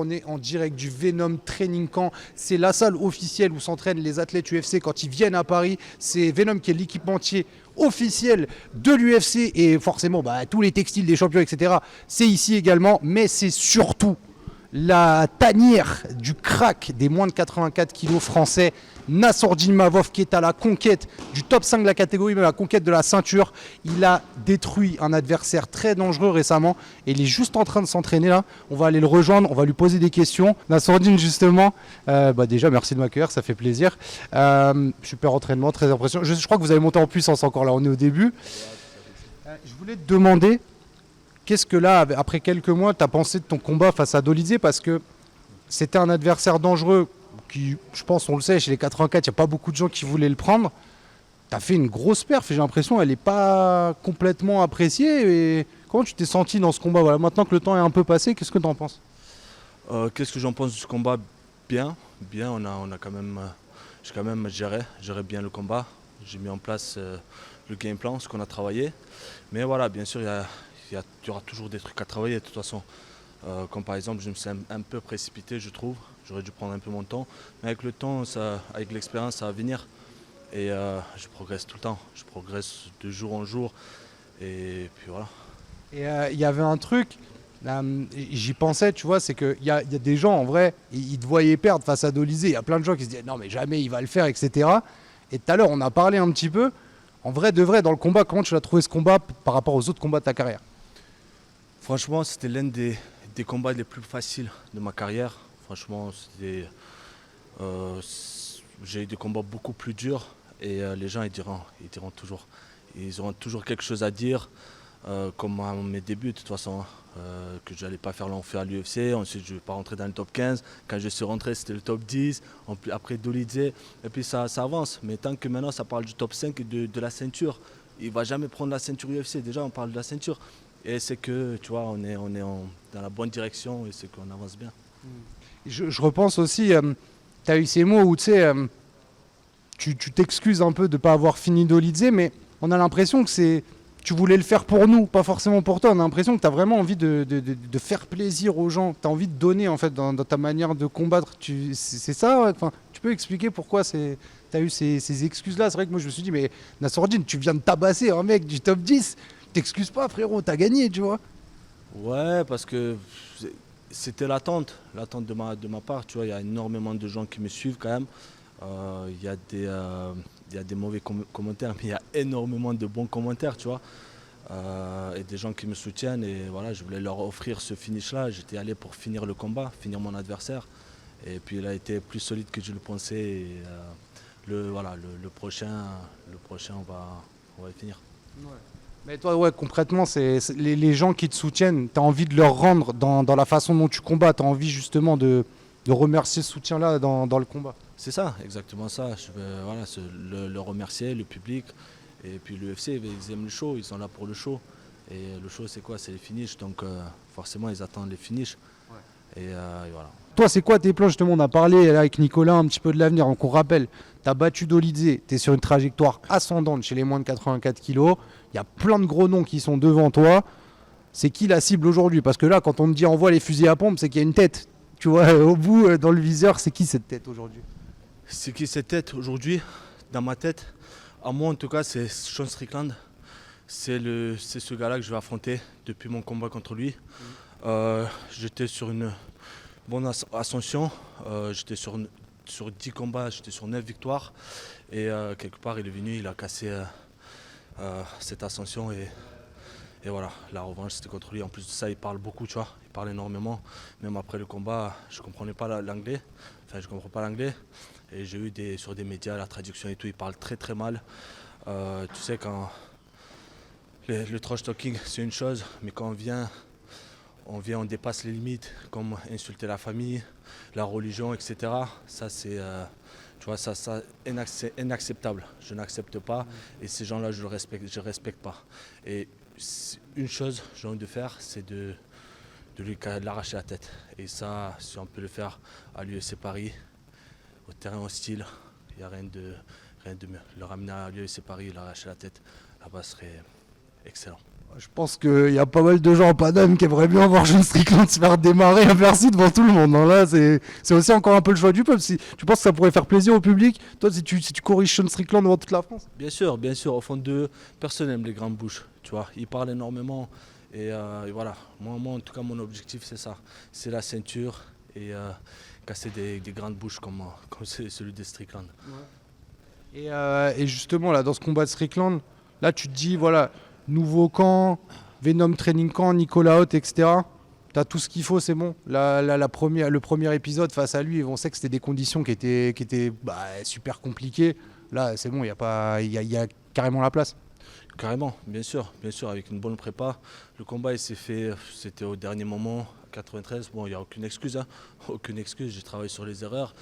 On est en direct du Venom Training Camp. C'est la salle officielle où s'entraînent les athlètes UFC quand ils viennent à Paris. C'est Venom qui est l'équipementier officiel de l'UFC et forcément tous les textiles des champions, etc. C'est ici également, mais c'est surtout la tanière du crack des moins de 84 kilos français, Nassourdine Mavov, qui est à la conquête du top 5 de la catégorie, mais à la conquête de la ceinture. Il a détruit un adversaire très dangereux récemment et il est juste en train de s'entraîner là. On va aller le rejoindre, on va lui poser des questions. Nassourdine, justement, déjà merci de m'accueillir, ça fait plaisir. Super entraînement, très impressionnant. Je crois que vous avez monté en puissance encore là, on est au début. Je voulais te demander, qu'est-ce que là, après quelques mois, tu as pensé de ton combat face à Dolidze? Parce que c'était un adversaire dangereux qui, je pense, on le sait, chez les 84, il n'y a pas beaucoup de gens qui voulaient le prendre. Tu as fait une grosse perf et j'ai l'impression qu'elle n'est pas complètement appréciée. Et comment tu t'es senti dans ce combat? Voilà, maintenant que le temps est un peu passé, qu'est-ce que tu en penses? Qu'est-ce que j'en pense de ce combat? Bien, on a quand même, j'ai quand même géré bien le combat. J'ai mis en place le game plan, ce qu'on a travaillé. Mais voilà, bien sûr, il y aura toujours des trucs à travailler de toute façon. Comme par exemple, je me suis un peu précipité, je trouve. J'aurais dû prendre un peu mon temps. Mais avec le temps, avec l'expérience, ça va venir. Et je progresse tout le temps. Je progresse de jour en jour. Et puis voilà. Et il y avait un truc, j'y pensais, tu vois, c'est qu'il y a des gens, en vrai, ils te voyaient perdre face à Dolidze. Il y a plein de gens qui se disaient non, mais jamais il va le faire, etc. Et tout à l'heure, on a parlé un petit peu. En vrai, de vrai, dans le combat, comment tu l'as trouvé ce combat par rapport aux autres combats de ta carrière? Franchement, c'était l'un des combats les plus faciles de ma carrière. Franchement, j'ai eu des combats beaucoup plus durs et les gens ils diront toujours. Ils auront toujours quelque chose à dire, comme à mes débuts de toute façon, que je n'allais pas faire l'enfer à l'UFC. Ensuite, je ne vais pas rentrer dans le top 15. Quand je suis rentré, c'était le top 10. Après Dolidze, et puis ça avance. Mais tant que maintenant, ça parle du top 5 et de la ceinture, il ne va jamais prendre la ceinture UFC. Déjà, on parle de la ceinture. Et c'est que, tu vois, on est dans la bonne direction et c'est qu'on avance bien. Je repense aussi, tu as eu ces mots où tu t'excuses un peu de ne pas avoir fini Dolidze, mais on a l'impression que tu voulais le faire pour nous, pas forcément pour toi. On a l'impression que tu as vraiment envie de faire plaisir aux gens, tu as envie de donner en fait dans ta manière de combattre. C'est ça, ouais. Enfin, tu peux expliquer pourquoi tu as eu ces excuses-là? C'est vrai que moi je me suis dit, mais Nassourdine, tu viens de tabasser un mec du top 10, t'excuses pas frérot, t'as gagné, tu vois. Ouais, parce que c'était l'attente de ma part. Tu vois, il y a énormément de gens qui me suivent quand même. Il y a des mauvais commentaires, mais il y a énormément de bons commentaires, tu vois. Et des gens qui me soutiennent. Et voilà, je voulais leur offrir ce finish-là. J'étais allé pour finir le combat, finir mon adversaire. Et puis il a été plus solide que je le pensais. Et, le prochain, on va y finir. Ouais. Mais toi, ouais, concrètement, c'est les gens qui te soutiennent, tu as envie de leur rendre dans la façon dont tu combats, tu as envie justement de remercier ce soutien-là dans le combat. C'est ça, exactement ça. Je veux le remercier, le public. Et puis l'UFC, ils aiment le show, ils sont là pour le show. Et le show, c'est quoi? C'est les finishes. Donc forcément, ils attendent les finishes. Ouais. Et voilà. Toi, c'est quoi tes plans? Justement, on a parlé avec Nicolas un petit peu de l'avenir. Donc on rappelle, tu as battu Dolidze, tu es sur une trajectoire ascendante chez les moins de 84 kilos. Il y a plein de gros noms qui sont devant toi. C'est qui la cible aujourd'hui? Parce que là, quand on me dit envoie les fusils à pompe, c'est qu'il y a une tête. Tu vois, au bout, dans le viseur, c'est qui cette tête aujourd'hui? C'est qui cette tête aujourd'hui? Dans ma tête, à moi en tout cas, c'est Sean Strickland. C'est ce gars-là que je vais affronter depuis mon combat contre lui. J'étais sur une bonne ascension. J'étais sur 10 combats, j'étais sur 9 victoires. Et quelque part, il est venu, il a cassé cette ascension. Et voilà, la revanche, c'était contre lui. En plus de ça, il parle beaucoup, tu vois. Il parle énormément. Même après le combat, je ne comprenais pas l'anglais. Enfin, je ne comprends pas l'anglais. Et j'ai eu sur des médias, la traduction et tout, il parle très très mal. Tu sais, quand le trash talking, c'est une chose, mais quand on dépasse les limites, comme insulter la famille, la religion, etc. Ça, c'est tu vois, ça c'est inacceptable. Je n'accepte pas. Et ces gens-là, je ne respecte pas. Et une chose que j'ai envie de faire, c'est de l'arracher la tête. Et ça, si on peut le faire à l'UFC Paris, au terrain hostile, il n'y a rien de mieux. Le ramener à l'UFC Paris, l'arracher la tête, là-bas serait excellent. Je pense qu'il y a pas mal de gens en Paname qui aimeraient bien voir Sean Strickland se faire démarrer à Bercy devant tout le monde, hein. Là, c'est aussi encore un peu le choix du peuple. Si tu penses que ça pourrait faire plaisir au public, toi, si tu corriges Sean Strickland devant toute la France? Bien sûr, au fond d'eux, personne n'aime les grandes bouches, tu vois. Ils parlent énormément et voilà. Moi, en tout cas, mon objectif, c'est ça. C'est la ceinture et casser des grandes bouches comme c'est celui de Strickland. Et justement, là, dans ce combat de Strickland, là, tu te dis, voilà, nouveau camp, Venom Training Camp, Nicolas Haute, etc. T'as tout ce qu'il faut, c'est bon. Le premier épisode face à lui, on sait que c'était des conditions qui étaient super compliquées. Là, c'est bon, il y a carrément la place. Carrément, bien sûr, avec une bonne prépa. Le combat, il s'est fait, c'était au dernier moment, 93. Bon, il n'y a aucune excuse, hein. Aucune excuse, j'ai travaillé sur les erreurs.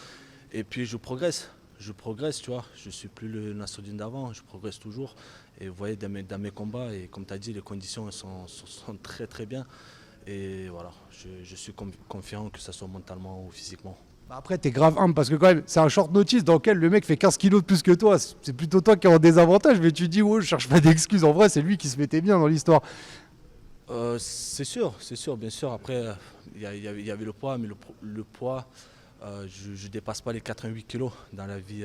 Et puis, je progresse, tu vois. Je ne suis plus le Nassoudine d'avant, je progresse toujours. Et vous voyez, dans mes combats, et comme tu as dit, les conditions sont très très bien. Et voilà, je suis confiant que ce soit mentalement ou physiquement. Après, t'es grave humble parce que quand même, c'est un short notice dans lequel le mec fait 15 kilos de plus que toi. C'est plutôt toi qui es en désavantage, mais tu dis, oh, je cherche pas d'excuses. En vrai, c'est lui qui se mettait bien dans l'histoire. C'est sûr, bien sûr. Après, il y avait le poids, mais le poids, je ne dépasse pas les 88 kilos dans la vie.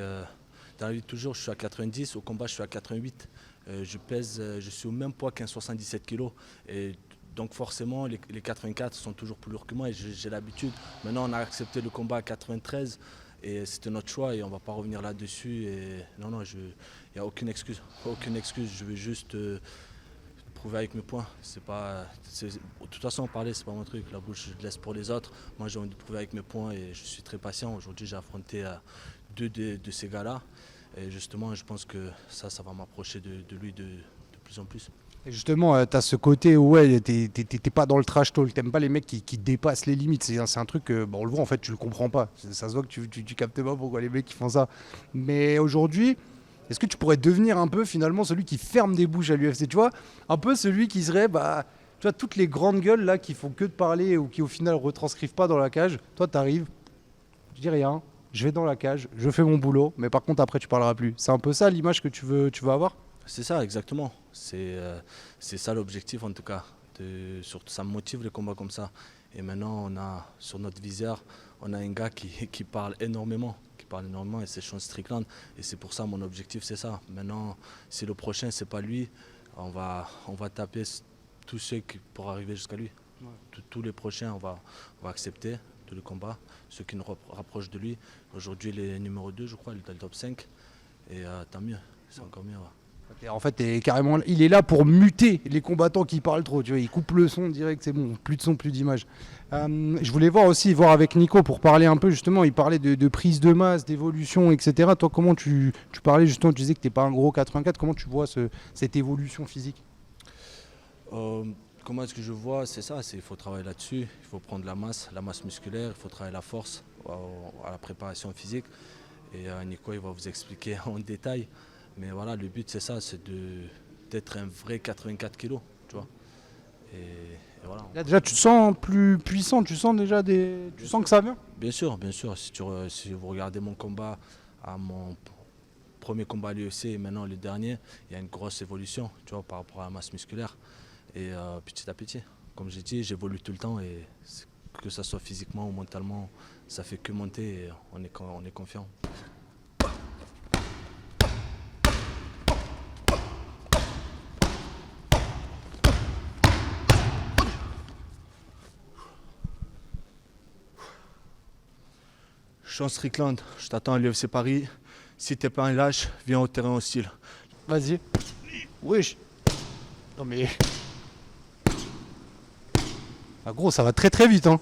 Dans la vie de toujours, je suis à 90. Au combat, je suis à 88. Je suis au même poids qu'un 77 kilos. Et donc forcément, les 84 sont toujours plus lourds que moi et j'ai l'habitude. Maintenant, on a accepté le combat à 93 et c'était notre choix et on ne va pas revenir là-dessus. Et non, il n'y a aucune excuse. Aucune excuse. Je veux juste prouver avec mes points. De toute façon, parler, c'est pas mon truc. La bouche, je laisse pour les autres. Moi, j'ai envie de prouver avec mes points et je suis très patient. Aujourd'hui, j'ai affronté deux de ces gars-là. Et justement, je pense que ça va m'approcher de lui de plus en plus. Et justement, t'as ce côté où ouais, t'es pas dans le trash talk, t'aimes pas les mecs qui dépassent les limites. C'est un truc que, on le voit en fait, tu le comprends pas. Ça se voit que tu captes pas pourquoi les mecs qui font ça. Mais aujourd'hui, est-ce que tu pourrais devenir un peu finalement celui qui ferme des bouches à l'UFC, tu vois? Un peu celui qui serait, tu vois, toutes les grandes gueules là qui font que de parler ou qui au final retranscrivent pas dans la cage. Toi, t'arrives, je dis rien, je vais dans la cage, je fais mon boulot, mais par contre après tu parleras plus. C'est un peu ça l'image que tu veux avoir? C'est ça, exactement. C'est ça l'objectif en tout cas. Surtout, ça me motive les combats comme ça. Et maintenant, on a sur notre viseur, on a un gars qui parle énormément. Et c'est Sean Strickland. Et c'est pour ça mon objectif, c'est ça. Maintenant, si le prochain, c'est pas lui, on va taper tous ceux qui pour arriver jusqu'à lui. Ouais. Tous les prochains, on va accepter tous les combats, ceux qui nous rapprochent de lui. Aujourd'hui, il est numéro 2, je crois, il est dans le top 5. Et tant mieux, c'est encore mieux. Ouais. En fait, il est là pour muter les combattants qui parlent trop. Tu vois, il coupe le son direct, c'est bon, plus de son, plus d'image. Je voulais voir avec Nico pour parler un peu justement. Il parlait de prise de masse, d'évolution, etc. Toi, comment tu parlais justement, tu disais que t'es pas un gros 84. Comment tu vois cette évolution physique? Comment est-ce que je vois? C'est ça, il faut travailler là-dessus. Il faut prendre la masse musculaire. Il faut travailler la force à la préparation physique. Et Nico, il va vous expliquer en détail. Mais voilà, le but c'est ça, c'est d'être un vrai 84 kilos, tu vois. Et voilà. Là déjà tu te sens plus puissant, tu sens déjà tu sens que ça vient? Bien sûr. Si vous regardez mon combat, mon premier combat à l'UFC et maintenant le dernier, il y a une grosse évolution, tu vois, par rapport à la masse musculaire. Et petit à petit, comme j'ai dit, j'évolue tout le temps et que ce soit physiquement ou mentalement, ça fait que monter et on est confiant. Sean Strickland, je t'attends à l'UFC Paris. Si t'es pas un lâche, viens au terrain hostile. Vas-y. Wesh. Non mais... Ah gros, ça va très très vite hein.